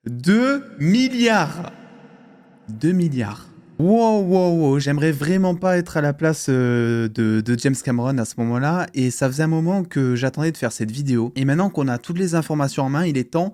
2 milliards. 2 milliards. Wow, wow, wow. J'aimerais vraiment pas être à la place de James Cameron à ce moment-là. Et ça faisait un moment que j'attendais de faire cette vidéo. Et maintenant qu'on a toutes les informations en main, il est temps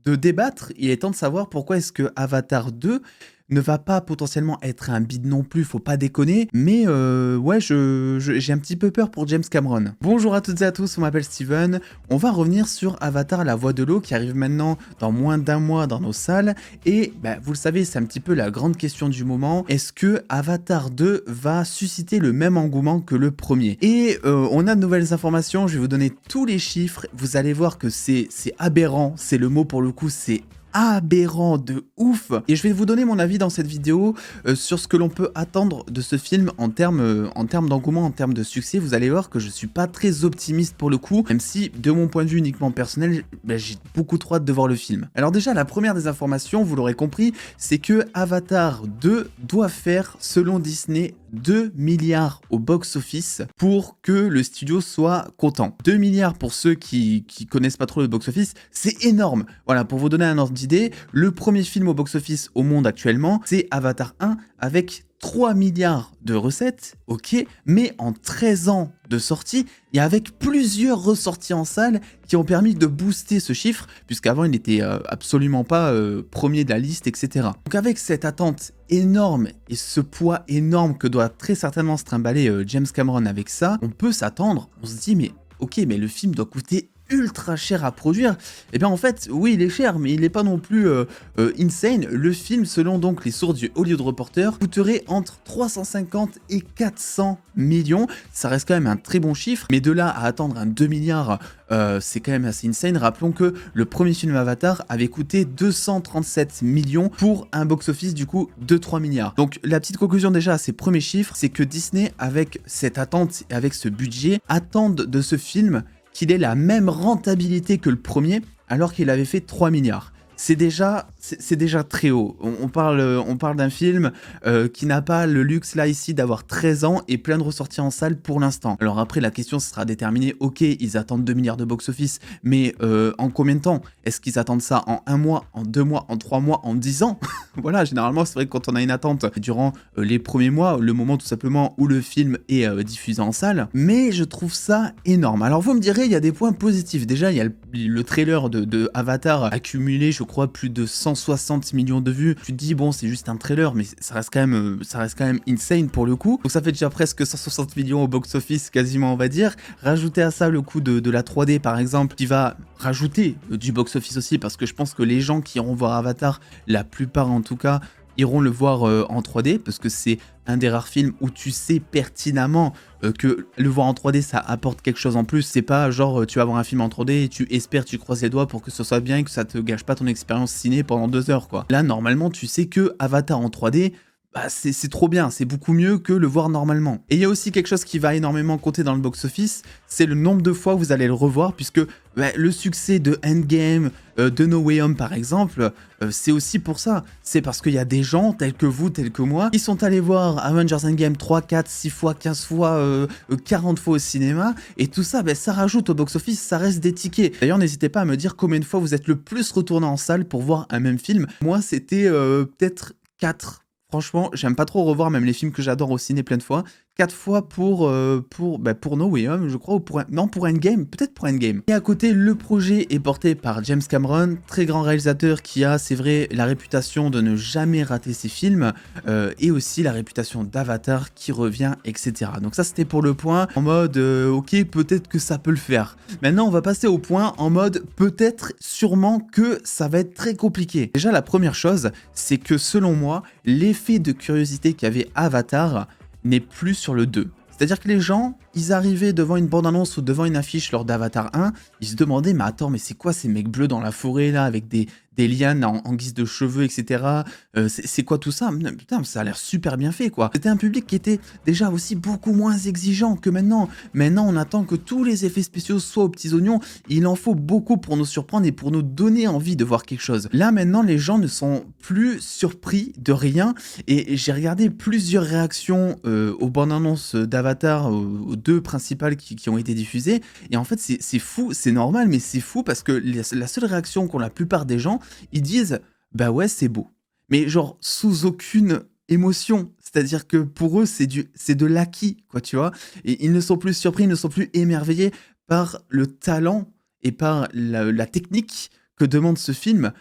de débattre. Il est temps de savoir pourquoi est-ce que Avatar 2 ne va pas potentiellement être un bide non plus, faut pas déconner. Mais ouais, j'ai un petit peu peur pour James Cameron. Bonjour à toutes et à tous, on m'appelle Steven. On va revenir sur Avatar la voix de l'eau qui arrive maintenant dans moins d'un mois dans nos salles. Et bah, vous le savez, c'est un petit peu la grande question du moment. Est-ce que Avatar 2 va susciter le même engouement que le premier? Et on a de nouvelles informations, je vais vous donner tous les chiffres. Vous allez voir que c'est aberrant, c'est le mot pour le coup, c'est aberrant de ouf. Et je vais vous donner mon avis dans cette vidéo sur ce que l'on peut attendre de ce film en termes d'engouement, en termes de succès. Vous allez voir que je suis pas très optimiste pour le coup, même si de mon point de vue uniquement personnel, j'ai beaucoup trop hâte de voir le film. Alors déjà, la première des informations, vous l'aurez compris, c'est que Avatar 2 doit faire, selon Disney, 2 milliards au box-office pour que le studio soit content. 2 milliards pour ceux qui connaissent pas trop le box-office, c'est énorme. Voilà, pour vous donner un ordre d'idée, le premier film au box-office au monde actuellement, c'est Avatar 1 avec 3 milliards de recettes, ok, mais en 13 ans de sortie, et avec plusieurs ressorties en salle qui ont permis de booster ce chiffre, puisqu'avant il n'était absolument pas premier de la liste, etc. Donc avec cette attente énorme et ce poids énorme que doit très certainement se trimballer James Cameron avec ça, on peut s'attendre, on se dit mais ok, mais le film doit coûter ultra cher à produire. Et bien en fait, oui, il est cher, mais il n'est pas non plus insane. Le film, selon donc les sources du Hollywood Reporter, coûterait entre 350 et 400 millions. Ça reste quand même un très bon chiffre, mais de là à attendre un 2 milliards, c'est quand même assez insane. Rappelons que le premier film Avatar avait coûté 237 millions pour un box-office du coup de 3 milliards. Donc la petite conclusion déjà à ces premiers chiffres, c'est que Disney, avec cette attente et avec ce budget, attendent de ce film qu'il ait la même rentabilité que le premier, alors qu'il avait fait 3 milliards. C'est déjà très haut. On parle d'un film qui n'a pas le luxe là ici d'avoir 13 ans et plein de ressorties en salle pour l'instant. Alors après la question sera déterminée, ok, ils attendent 2 milliards de box-office, mais en combien de temps? Est-ce qu'ils attendent ça en 1 mois, en 2 mois, en 3 mois, en 10 ans? Voilà, généralement c'est vrai que quand on a une attente durant les premiers mois, le moment tout simplement où le film est diffusé en salle, mais je trouve ça énorme. Alors vous me direz, il y a des points positifs. Déjà, il y a le trailer de Avatar accumulé, je crois, plus de 160 millions de vues. Tu te dis, bon, c'est juste un trailer, mais ça reste quand même insane pour le coup. Donc ça fait déjà presque 160 millions au box-office, quasiment, on va dire. Rajouter à ça le coût de la 3D, par exemple, qui va rajouter du box-office aussi, parce que je pense que les gens qui iront voir Avatar, la plupart en tout cas, iront le voir en 3D, parce que c'est un des rares films où tu sais pertinemment que le voir en 3D ça apporte quelque chose en plus. C'est pas genre tu vas voir un film en 3D et tu espères, tu croises les doigts pour que ce soit bien et que ça te gâche pas ton expérience ciné pendant 2 heures quoi. Là normalement tu sais que Avatar en 3D, bah, c'est trop bien, c'est beaucoup mieux que le voir normalement. Et il y a aussi quelque chose qui va énormément compter dans le box-office, c'est le nombre de fois où vous allez le revoir, puisque bah, le succès de Endgame, de No Way Home par exemple, c'est aussi pour ça. C'est parce qu'il y a des gens tels que vous, tels que moi, qui sont allés voir Avengers Endgame 3, 4, 6 fois, 15 fois, 40 fois au cinéma, et tout ça, bah, ça rajoute au box-office, ça reste des tickets. D'ailleurs, n'hésitez pas à me dire combien de fois vous êtes le plus retourné en salle pour voir un même film. Moi, c'était peut-être 4. Franchement, j'aime pas trop revoir même les films que j'adore au ciné plein de fois. 4 fois pour No Way Home, je crois, ou pour Endgame, peut-être pour Endgame. Et à côté, le projet est porté par James Cameron, très grand réalisateur qui a, c'est vrai, la réputation de ne jamais rater ses films, et aussi la réputation d'Avatar qui revient, etc. Donc ça, c'était pour le point en mode, ok, peut-être que ça peut le faire. Maintenant, on va passer au point en mode, peut-être, sûrement que ça va être très compliqué. Déjà, la première chose, c'est que selon moi, l'effet de curiosité qu'avait Avatar n'est plus sur le 2. C'est-à-dire que les gens, ils arrivaient devant une bande-annonce ou devant une affiche lors d'Avatar 1, ils se demandaient, mais attends, mais c'est quoi ces mecs bleus dans la forêt là, avec des lianes en guise de cheveux, etc. C'est quoi tout ça? Putain, ça a l'air super bien fait, quoi. C'était un public qui était déjà aussi beaucoup moins exigeant que maintenant. Maintenant, on attend que tous les effets spéciaux soient aux petits oignons. Il en faut beaucoup pour nous surprendre et pour nous donner envie de voir quelque chose. Là, maintenant, les gens ne sont plus surpris de rien. Et j'ai regardé plusieurs réactions aux bandes annonces d'Avatar, aux deux principales qui ont été diffusées. Et en fait, c'est fou, c'est normal, mais c'est fou parce que la seule réaction qu'ont la plupart des gens, ils disent Bah ouais, c'est beau. Mais genre sous aucune émotion. C'est-à-dire que pour eux, c'est de l'acquis, quoi, tu vois? Et ils ne sont plus surpris, ils ne sont plus émerveillés par le talent et par la technique que demande ce film,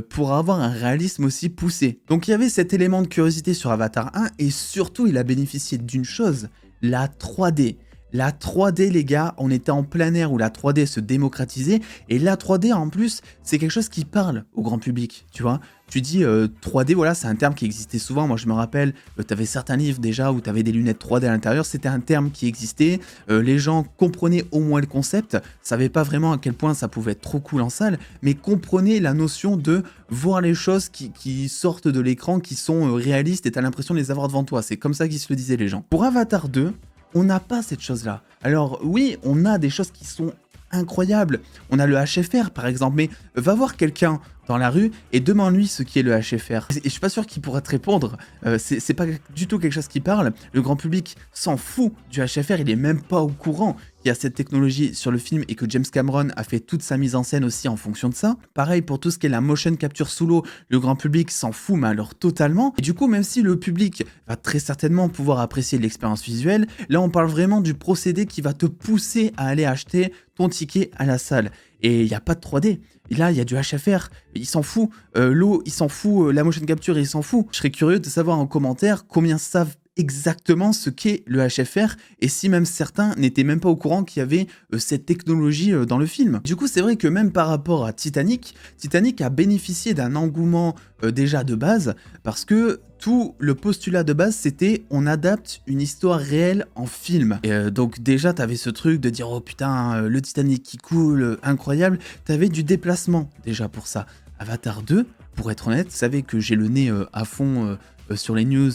pour avoir un réalisme aussi poussé. Donc il y avait cet élément de curiosité sur Avatar 1 et surtout il a bénéficié d'une chose, la 3D. La 3D les gars, on était en plein air où la 3D se démocratisait et la 3D en plus, c'est quelque chose qui parle au grand public, tu vois? Tu dis 3D, voilà, c'est un terme qui existait souvent. Moi, je me rappelle, tu avais certains livres déjà où tu avais des lunettes 3D à l'intérieur. C'était un terme qui existait. Les gens comprenaient au moins le concept, savaient pas vraiment à quel point ça pouvait être trop cool en salle, mais comprenaient la notion de voir les choses qui sortent de l'écran, qui sont réalistes et tu as l'impression de les avoir devant toi. C'est comme ça qu'ils se le disaient les gens. Pour Avatar 2, on n'a pas cette chose-là. Alors oui, on a des choses qui sont incroyables. On a le HFR par exemple, mais va voir quelqu'un dans la rue et demande-lui ce qu'est le HFR. Et je suis pas sûr qu'il pourra te répondre. C'est pas du tout quelque chose qui parle. Le grand public s'en fout du HFR, il est même pas au courant qu'il y a cette technologie sur le film et que James Cameron a fait toute sa mise en scène aussi en fonction de ça. Pareil pour tout ce qui est la motion capture sous l'eau, le grand public s'en fout mais alors totalement. Et du coup, même si le public va très certainement pouvoir apprécier l'expérience visuelle, là on parle vraiment du procédé qui va te pousser à aller acheter ton ticket à la salle. Et il n'y a pas de 3D. Et là, il y a du HFR, il s'en fout. L'eau, il s'en fout. La motion capture, il s'en fout. Je serais curieux de savoir en commentaire combien savent exactement ce qu'est le HFR et si même certains n'étaient même pas au courant qu'il y avait cette technologie dans le film. Du coup, c'est vrai que même par rapport à Titanic, Titanic a bénéficié d'un engouement déjà de base parce que tout le postulat de base, c'était on adapte une histoire réelle en film. Et donc déjà, t'avais ce truc de dire oh putain, le Titanic qui coule, incroyable. T'avais du déplacement déjà pour ça. Avatar 2, pour être honnête, vous savez que j'ai le nez à fond sur les news,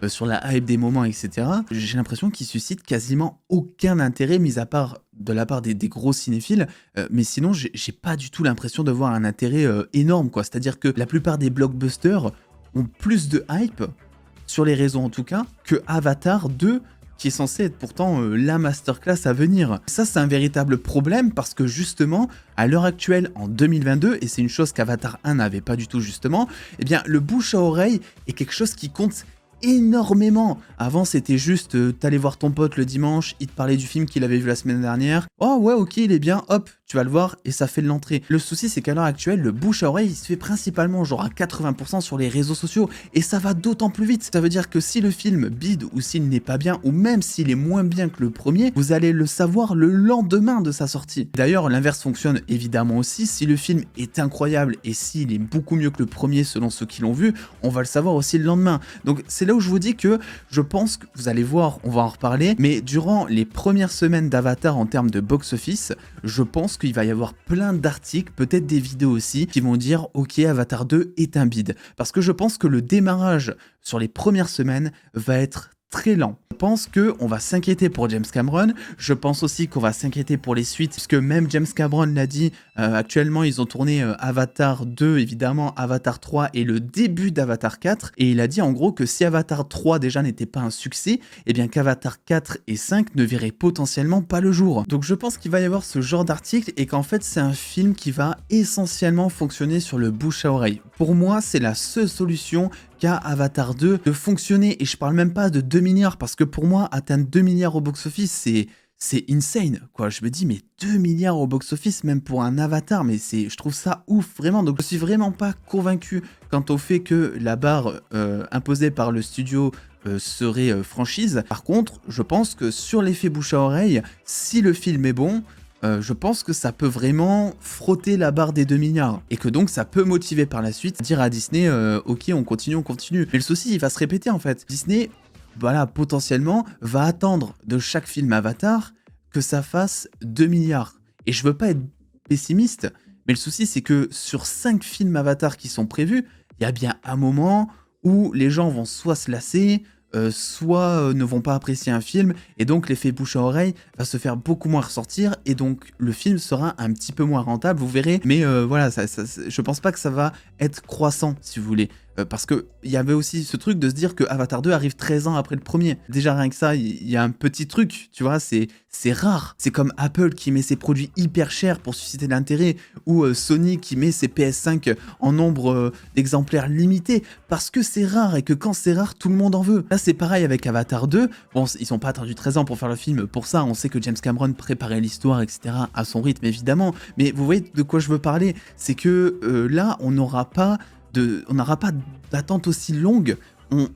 sur la hype des moments, etc. J'ai l'impression qu'il suscite quasiment aucun intérêt, mis à part de la part des gros cinéphiles, mais sinon j'ai pas du tout l'impression de voir un intérêt énorme, quoi. C'est-à-dire que la plupart des blockbusters ont plus de hype, sur les réseaux en tout cas, que Avatar 2, qui est censé être pourtant la masterclass à venir. Ça, c'est un véritable problème parce que justement, à l'heure actuelle, en 2022, et c'est une chose qu'Avatar 1 n'avait pas du tout justement, eh bien, le bouche à oreille est quelque chose qui compte énormément. Avant, c'était juste, t'allais voir ton pote le dimanche, il te parlait du film qu'il avait vu la semaine dernière. Oh ouais, ok, il est bien, hop, tu vas le voir et ça fait de l'entrée. Le souci, c'est qu'à l'heure actuelle, le bouche à oreille, il se fait principalement genre à 80% sur les réseaux sociaux et ça va d'autant plus vite. Ça veut dire que si le film bide ou s'il n'est pas bien ou même s'il est moins bien que le premier, vous allez le savoir le lendemain de sa sortie. D'ailleurs, l'inverse fonctionne évidemment aussi. Si le film est incroyable et s'il est beaucoup mieux que le premier selon ceux qui l'ont vu, on va le savoir aussi le lendemain. Donc c'est là où je vous dis que je pense que vous allez voir, on va en reparler, mais durant les premières semaines d'Avatar en termes de box-office, je pense qu'il va y avoir plein d'articles, peut-être des vidéos aussi, qui vont dire ok, Avatar 2 est un bide. Parce que je pense que le démarrage sur les premières semaines va être très lent. Je pense qu'on va s'inquiéter pour James Cameron, je pense aussi qu'on va s'inquiéter pour les suites, puisque même James Cameron l'a dit, actuellement ils ont tourné Avatar 2 évidemment, Avatar 3 et le début d'Avatar 4, et il a dit en gros que si Avatar 3 déjà n'était pas un succès, et bien qu'Avatar 4 et 5 ne verraient potentiellement pas le jour. Donc je pense qu'il va y avoir ce genre d'article et qu'en fait c'est un film qui va essentiellement fonctionner sur le bouche à oreille. Pour moi c'est la seule solution qu'a Avatar 2 de fonctionner, et je parle même pas de 2 milliards parce que pour moi atteindre 2 milliards au box-office c'est insane quoi. Je me dis mais 2 milliards au box-office même pour un Avatar, mais je trouve ça ouf vraiment. Donc je suis vraiment pas convaincu quant au fait que la barre imposée par le studio serait franchise. Par contre je pense que sur l'effet bouche à oreille, si le film est bon, je pense que ça peut vraiment frotter la barre des 2 milliards et que donc ça peut motiver par la suite, dire à Disney ok on continue. Mais le souci il va se répéter en fait. Disney, voilà, potentiellement va attendre de chaque film Avatar que ça fasse 2 milliards. Et je veux pas être pessimiste, mais le souci c'est que sur 5 films Avatar qui sont prévus, il y a bien un moment où les gens vont soit se lasser, soit ne vont pas apprécier un film, et donc l'effet bouche à oreille va se faire beaucoup moins ressortir, et donc le film sera un petit peu moins rentable, vous verrez, mais voilà, je pense pas que ça va être croissant, si vous voulez. parce qu'il y avait aussi ce truc de se dire que Avatar 2 arrive 13 ans après le premier. Déjà rien que ça, il y a un petit truc, tu vois, c'est rare. C'est comme Apple qui met ses produits hyper chers pour susciter de l'intérêt, ou Sony qui met ses PS5 en nombre d'exemplaires limités, parce que c'est rare, et que quand c'est rare, tout le monde en veut. Là c'est pareil avec Avatar 2, bon ils sont pas attendus 13 ans pour faire le film, pour ça on sait que James Cameron préparait l'histoire, etc. à son rythme évidemment, mais vous voyez de quoi je veux parler, c'est que là on n'aura pas d'attente aussi longue.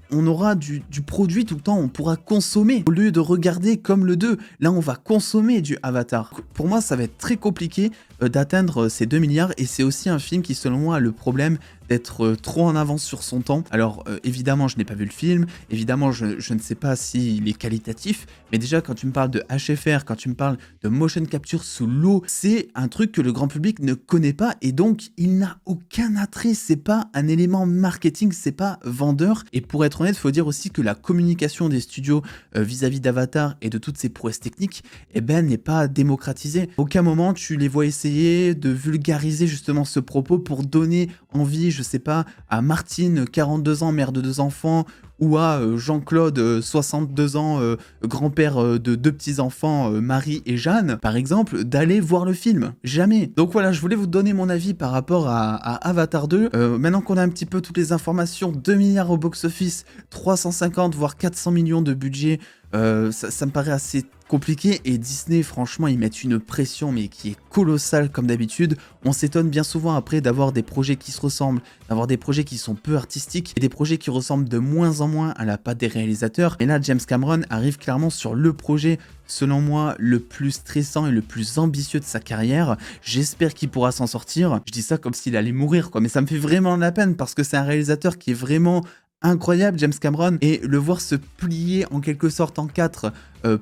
On aura du produit tout le temps, on pourra consommer. Au lieu de regarder comme le 2, là on va consommer du Avatar. Pour moi ça va être très compliqué d'atteindre ces 2 milliards, et c'est aussi un film qui selon moi a le problème d'être trop en avance sur son temps. Alors évidemment je n'ai pas vu le film, évidemment je ne sais pas s'il est qualitatif, mais déjà quand tu me parles de HFR, quand tu me parles de motion capture sous l'eau, c'est un truc que le grand public ne connaît pas, et donc il n'a aucun attrait, c'est pas un élément marketing, c'est pas vendeur. Et pour être honnête, il faut dire aussi que la communication des studios vis-à-vis d'Avatar et de toutes ces prouesses techniques, eh ben, n'est pas démocratisée. À aucun moment tu les vois essayer de vulgariser justement ce propos pour donner envie, je sais pas, à Martine, 42 ans, mère de 2 enfants, ou à Jean-Claude, 62 ans, grand-père de 2 petits-enfants, Marie et Jeanne, par exemple, d'aller voir le film. Jamais. Donc voilà, je voulais vous donner mon avis par rapport à Avatar 2. Maintenant qu'on a un petit peu toutes les informations, 2 milliards au box-office, 350 voire 400 millions de budget, ça me paraît assez compliqué, et Disney franchement ils mettent une pression mais qui est colossale comme d'habitude. On s'étonne bien souvent après d'avoir des projets qui se ressemblent, d'avoir des projets qui sont peu artistiques et des projets qui ressemblent de moins en moins à la patte des réalisateurs. Et là James Cameron arrive clairement sur le projet selon moi le plus stressant et le plus ambitieux de sa carrière. J'espère qu'il pourra s'en sortir. Je dis ça comme s'il allait mourir quoi, mais ça me fait vraiment de la peine parce que c'est un réalisateur qui est vraiment incroyable, James Cameron, et le voir se plier en quelque sorte en 4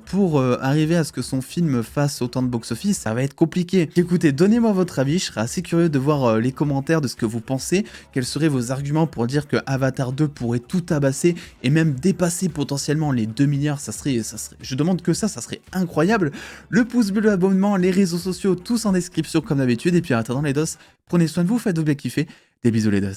pour arriver à ce que son film fasse autant de box-office, ça va être compliqué. Écoutez, donnez-moi votre avis, je serais assez curieux de voir les commentaires de ce que vous pensez, quels seraient vos arguments pour dire que Avatar 2 pourrait tout tabasser et même dépasser potentiellement les 2 milliards, ça serait, je demande que ça serait incroyable. Le pouce bleu, l'abonnement, les réseaux sociaux, tous en description comme d'habitude, et puis en attendant les dos, prenez soin de vous, faites-vous bien kiffer, des bisous les dos.